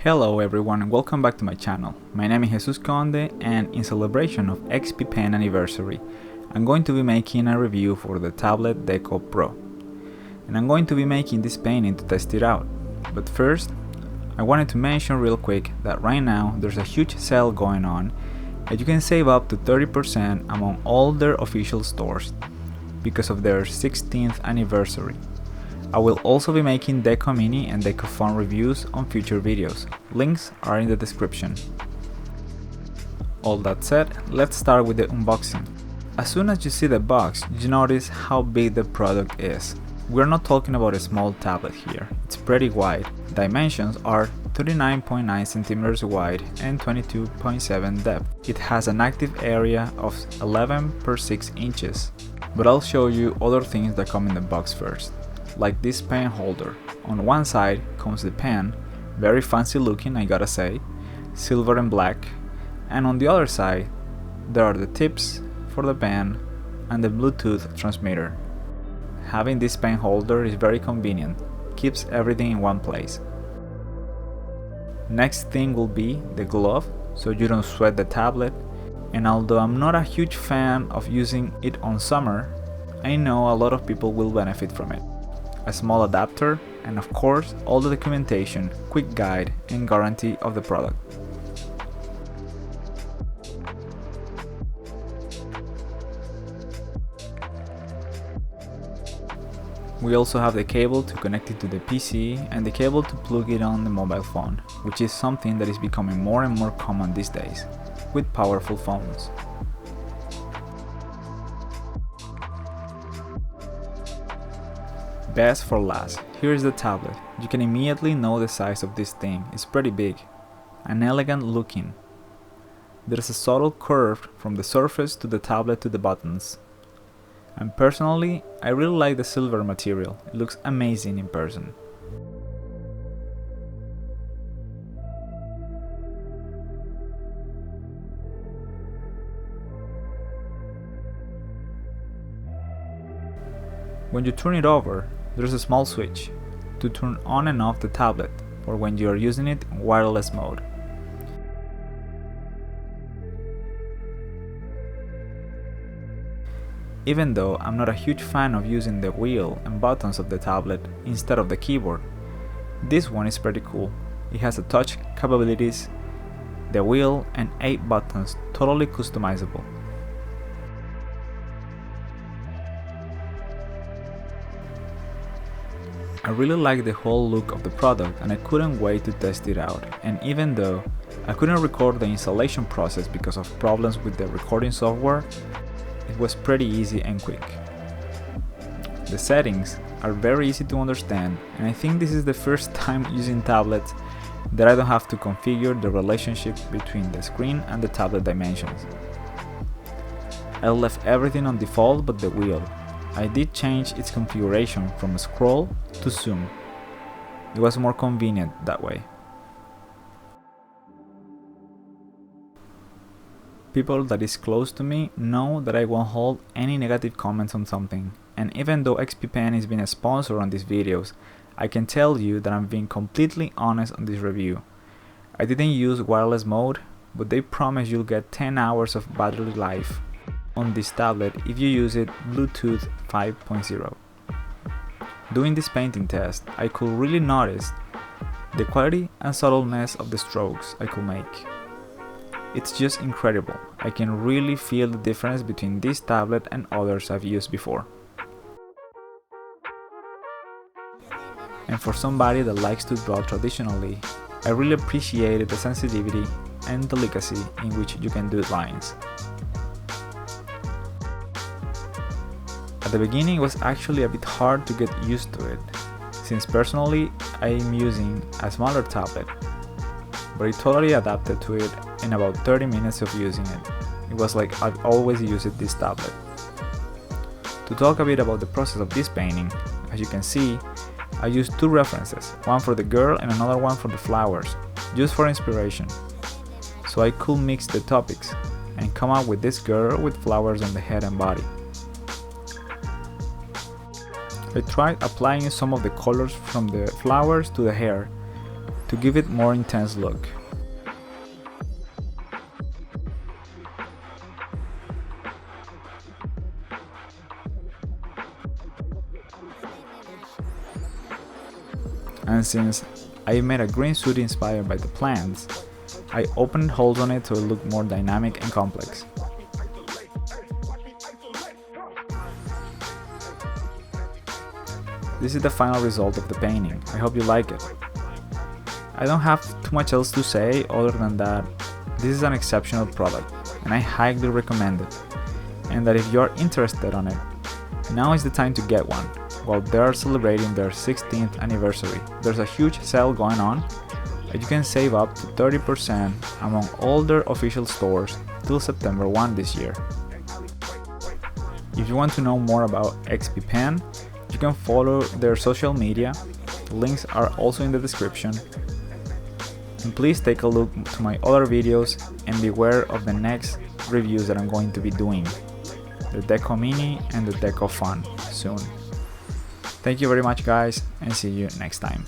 Hello everyone and welcome back to my channel. My name is Jesus Conde and in celebration of XP Pen anniversary, I'm going to be making a review for the tablet Deco Pro. And I'm going to be making this painting to test it out. But first, I wanted to mention real quick that right now there's a huge sale going on and you can save up to 30% among all their official stores because of their 16th anniversary. I will also be making Deco Mini and Deco Fun reviews on future videos. Links are in the description. All that said, let's start with the unboxing. As soon as you see the box, you notice how big the product is. We're not talking about a small tablet here, it's pretty wide. Dimensions are 39.9 centimeters wide and 22.7 depth. It has an active area of 11 per 6 inches. But I'll show you other things that come in the box first. Like this pen holder. On one side comes the pen, very fancy looking I gotta say, silver and black, and on the other side there are the tips for the pen and the Bluetooth transmitter. Having this pen holder is very convenient, keeps everything in one place. Next thing will be the glove, so you don't sweat the tablet, and although I'm not a huge fan of using it on summer, I know a lot of people will benefit from it. A small adapter, and of course all the documentation, quick guide and guarantee of the product. We also have the cable to connect it to the PC and the cable to plug it on the mobile phone, which is something that is becoming more and more common these days, with powerful phones. Best for last, here is the tablet. You can immediately know the size of this thing, it's pretty big and elegant looking. There's a subtle curve from the surface to the tablet to the buttons. And personally, I really like the silver material, it looks amazing in person. When you turn it over, there's a small switch to turn on and off the tablet or when you are using it in wireless mode. Even though I'm not a huge fan of using the wheel and buttons of the tablet instead of the keyboard, this one is pretty cool. It has the touch capabilities, the wheel and 8 buttons, totally customizable. I really like the whole look of the product and I couldn't wait to test it out, and even though I couldn't record the installation process because of problems with the recording software, it was pretty easy and quick. The settings are very easy to understand and I think this is the first time using tablets that I don't have to configure the relationship between the screen and the tablet dimensions. I left everything on default but the wheel. I did change its configuration from scroll to zoom. It was more convenient that way. People that is close to me know that I won't hold any negative comments on something, and even though XP Pen is being a sponsor on these videos, I can tell you that I'm being completely honest on this review. I didn't use wireless mode, but they promise you'll get 10 hours of battery life on this tablet if you use it Bluetooth 5.0. Doing this painting test, I could really notice the quality and subtleness of the strokes I could make. It's just incredible. I can really feel the difference between this tablet and others I've used before. And for somebody that likes to draw traditionally, I really appreciated the sensitivity and delicacy in which you can do lines. At the beginning it was actually a bit hard to get used to it, since personally I am using a smaller tablet, but I totally adapted to it in about 30 minutes of using it. It was like I've always used this tablet. To talk a bit about the process of this painting, as you can see, I used 2 references, one for the girl and another one for the flowers, just for inspiration, so I could mix the topics and come up with this girl with flowers on the head and body. I tried applying some of the colors from the flowers to the hair, to give it more intense look. And since I made a green suit inspired by the plants, I opened holes on it to look more dynamic and complex. This is the final result of the painting. I hope you like it. I don't have too much else to say other than that this is an exceptional product and I highly recommend it, and that if you're interested on it, now is the time to get one. While they are celebrating their 16th anniversary, there's a huge sale going on and you can save up to 30% among all their official stores till September 1 this year. If you want to know more about XP Pen, you can follow their social media, links are also in the description. And please take a look to my other videos and beware of the next reviews that I'm going to be doing, the Deco Mini and the Deco Fun soon. Thank you very much guys, and see you next time.